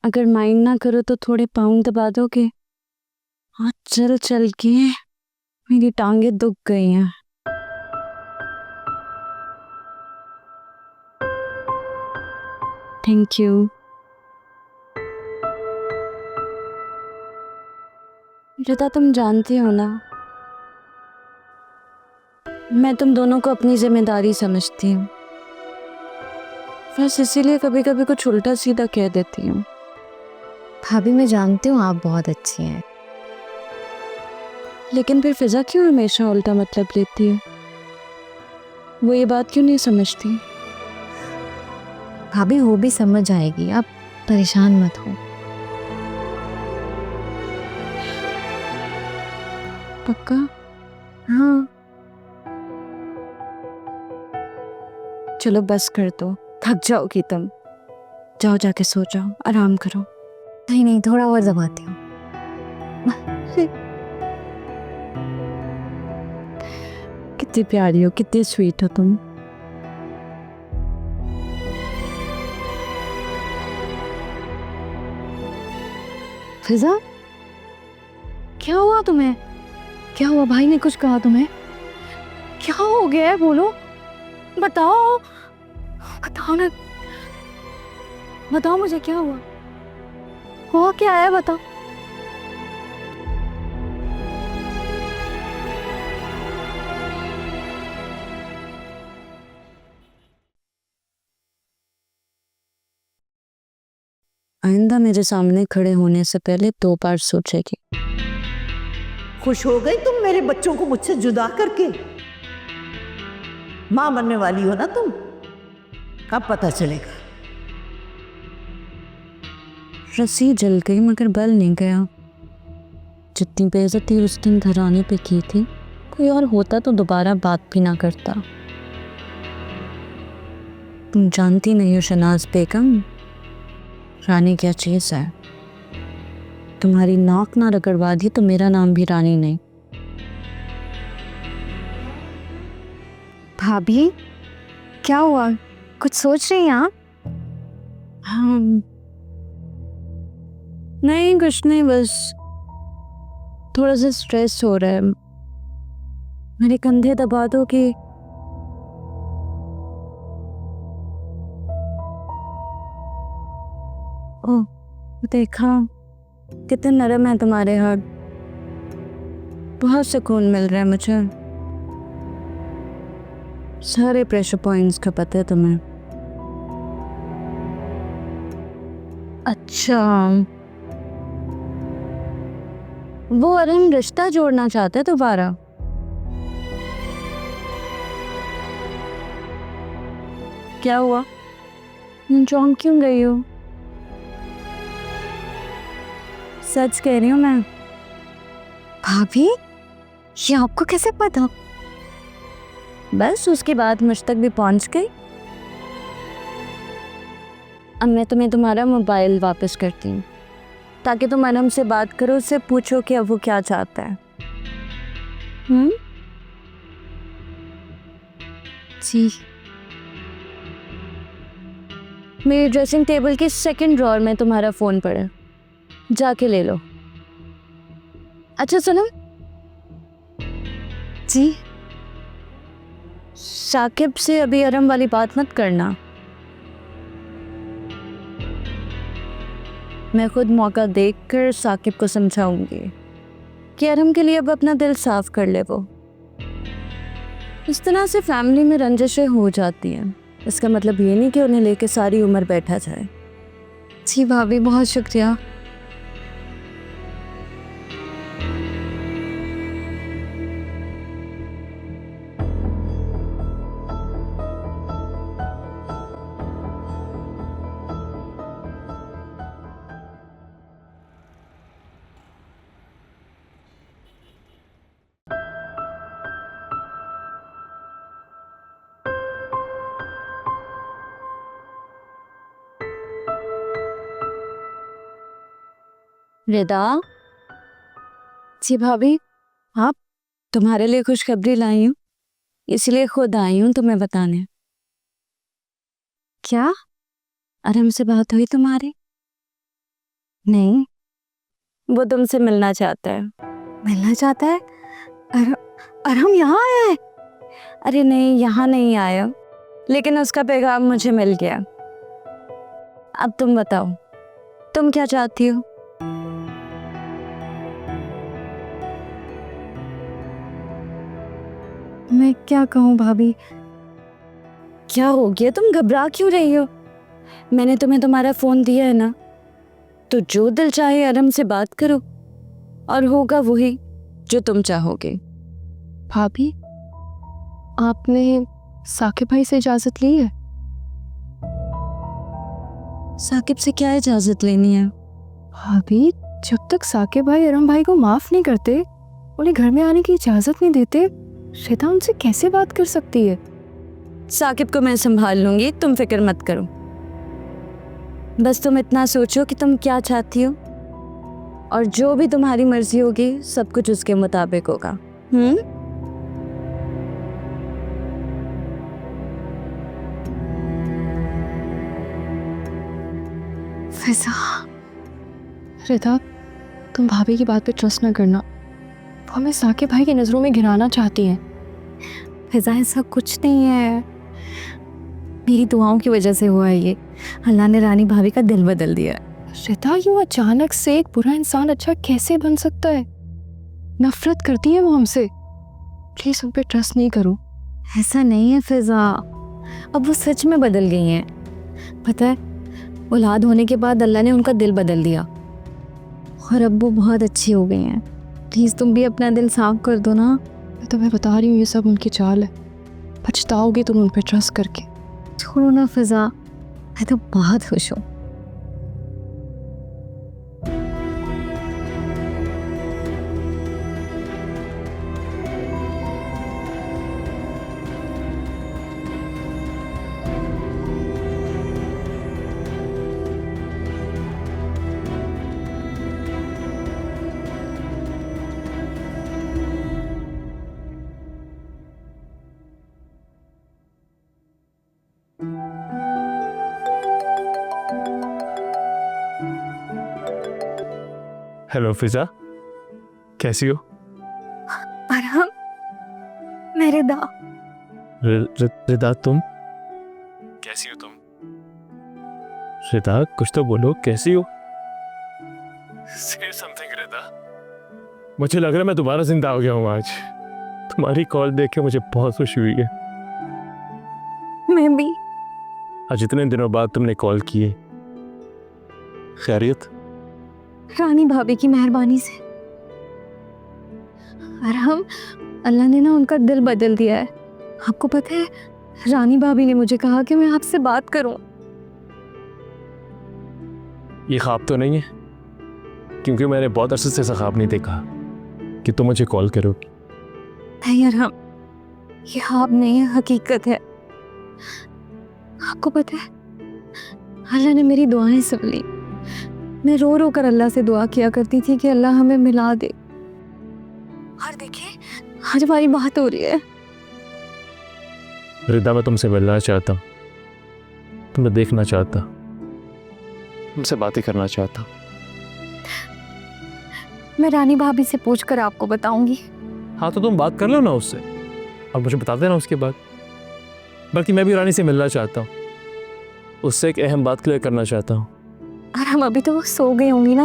अगर माइंड ना करो तो थोड़े पाँव दबा दोगे? आज चल चल के मेरी टांगे दुख गई हैं। Thank you. रिता, तुम जानती हो ना, मैं तुम दोनों को अपनी जिम्मेदारी समझती हूँ। बस इसीलिए कभी कभी कुछ उल्टा सीधा कह देती हूँ। भाभी मैं जानती हूँ आप बहुत अच्छी हैं, लेकिन फिर फिजा क्यों हमेशा उल्टा मतलब लेती है? वो ये बात क्यों नहीं समझती? भाभी वो भी समझ आएगी, आप परेशान मत हो। पक्का? हाँ चलो बस कर दो, थक जाओगी तुम। जाओ जाके सो जाओ, आराम करो। नहीं नहीं, थोड़ा और दबाती हूँ। कितनी प्यारी हो, कितनी स्वीट हो तुम। फिजा, क्या हुआ तुम्हें? क्या हुआ? भाई ने कुछ कहा तुम्हें? क्या हो गया है, बोलो, बताओ, बताओ ना, बताओ मुझे क्या हुआ, हुआ क्या है, बताओ। आइंदा मेरे सामने खड़े होने से पहले 2 बार सोचेगी। खुश हो गई तुम मेरे बच्चों को मुझसे जुदा करके? मां बनने वाली हो ना तुम, कब पता चलेगा। रस्सी जल गई मगर बल नहीं गया। जितनी बेइज्जती उस दिन घराने पे की थी, कोई और होता तो दोबारा बात भी ना करता। तुम जानती नहीं हो शनाज बेगम, रानी क्या चीज है। तुम्हारी नाक ना रगड़वा दी तो मेरा नाम भी रानी नहीं। भाभी क्या हुआ, कुछ सोच रही हैं आप? हाँ, नहीं कुछ नहीं, बस थोड़ा सा स्ट्रेस हो रहा है। मेरे कंधे दबा दो कि ओह, देखा कितने नरम है तुम्हारे हाथ। बहुत सुकून मिल रहा है मुझे। सारे प्रेशर पॉइंट्स का पता है तुम्हें। अच्छा, वो अरुण रिश्ता जोड़ना चाहता है दोबारा? क्या हुआ, चौंक क्यों गई हो? सच कह रही हूँ मैं। भाभी ये आपको कैसे पता? बस उसके बाद मुझ तक भी पहुंच गई। अब मैं तुम्हें तुम्हारा मोबाइल वापस करती हूँ ताकि तुम अनम से बात करो, उससे पूछो कि अब वो क्या चाहता है। जी। मेरी ड्रेसिंग टेबल के सेकंड ड्रॉर में तुम्हारा फोन पड़ा है, जाके ले लो। अच्छा सुनो जी। साकिब से अभी अरम वाली बात मत करना। मैं खुद मौका देखकर साकिब को समझाऊंगी कि अरम के लिए अब अपना दिल साफ कर ले। वो इस तरह से फैमिली में रंजिशें हो जाती हैं। इसका मतलब ये नहीं कि उन्हें लेके सारी उम्र बैठा जाए। जी भाभी, बहुत शुक्रिया। रिदा, जी भाभी। आप? तुम्हारे लिए खुशखबरी लाई हूँ, इसलिए खुद आई हूँ तुम्हें बताने। क्या? अरम से बात हुई तुम्हारी? नहीं, वो तुमसे मिलना चाहता है। मिलना चाहता है? और हम यहाँ आए हैं? अरे नहीं, यहाँ नहीं आया, लेकिन उसका पैगाम मुझे मिल गया। अब तुम बताओ, तुम क्या चाहती हो? मैं क्या कहूँ भाभी? क्या हो गया, तुम घबरा क्यों रही हो? मैंने तुम्हें तुम्हारा फ़ोन दिया है ना, तो जो दिल चाहे अरम से बात करो, और होगा वही जो तुम चाहोगे। भाभी, आपने साकिब भाई से इजाज़त ली है? साकिब से क्या इजाज़त लेनी है? भाभी, जब तक साकिब भाई अरम भाई को माफ़ नहीं करते, उन्हें घर में आने की इजाज़त नहीं देते, श्वेता उनसे कैसे बात कर सकती है? साकिब को मैं संभाल लूंगी, तुम फिक्र मत करो। बस तुम इतना सोचो कि तुम क्या चाहती हो, और जो भी तुम्हारी मर्जी होगी सब कुछ उसके मुताबिक होगा। फिजा, रिता, तुम भाभी की बात पे ट्रस्ट ना करना। वो हमें साकिब भाई की नज़रों में गिराना चाहती हैं। फिजा, ऐसा कुछ नहीं है, मेरी दुआओं की वजह से हुआ है ये। अल्लाह ने रानी भाभी का दिल बदल दिया है। रिता, यूँ अचानक से एक बुरा इंसान अच्छा कैसे बन सकता है? नफरत करती है वो हमसे। प्लीज़ उन पे ट्रस्ट नहीं करो। ऐसा नहीं है फिजा, अब वो सच में बदल गई हैं। पता है, औलाद होने के बाद अल्लाह ने उनका दिल बदल दिया, और अब वो बहुत अच्छी हो गई हैं। प्लीज़ तुम भी अपना दिल साफ कर दो ना। मैं तुम्हें बता रही हूँ, ये सब उनकी चाल है। पछताओगी तुम उन पे ट्रस्ट करके। छोड़ो ना फिजा, मैं तो बहुत खुश हूँ। हेलो फिजा, कैसी हो? अरहम, मैं रिदा। रिदा, तुम कैसी हो? तुम रिदा, कुछ तो बोलो, कैसी हो? Say something, रिदा। मुझे लग रहा है मैं दोबारा जिंदा हो गया हूँ आज। तुम्हारी कॉल देख के मुझे बहुत खुशी हुई है। मैं भी। आज इतने दिनों बाद तुमने कॉल की है। खैरियत? रानी भाभी की मेहरबानी से। अरहम, अल्लाह ने ना उनका दिल बदल दिया है। आपको पता है, रानी भाभी ने मुझे कहा कि मैं आपसे बात करूं। ये ख्वाब तो नहीं है? क्योंकि मैंने बहुत अरसे से ऐसा ख्वाब नहीं देखा कि तुम मुझे कॉल करोगी। नहीं अरहम, ये ख्वाब नहीं है, हकीकत है। आपको पता है, अल्लाह ने मेरी दुआएं सुन ली। मैं रो रो कर अल्लाह से दुआ किया करती थी कि अल्लाह हमें मिला दे, और देखिए आज हमारी बात हो रही है। रिदा, मैं तुमसे मिलना चाहता हूँ, तुम्हें देखना चाहता, तुमसे बातें करना चाहता। मैं रानी भाभी से पूछकर आपको बताऊंगी। हाँ, तो तुम बात कर लो ना उससे और मुझे बता देना उसके बाद। बल्कि मैं भी रानी से मिलना चाहता हूँ, उससे एक अहम बात क्लियर करना चाहता हूँ। और हम अभी तो वो सो गई होंगी ना,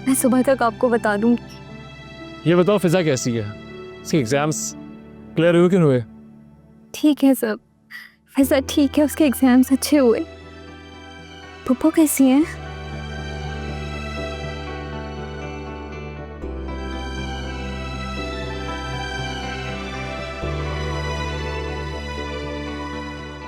मैं सुबह तक आपको बता दूंगी। ये बताओ फिजा कैसी है? इसके एग्जाम्स क्लियर हुए कि नहीं हुए? ठीक है सब, फिजा ठीक है, उसके एग्जाम्स अच्छे हुए। पुप्पो कैसी हैं?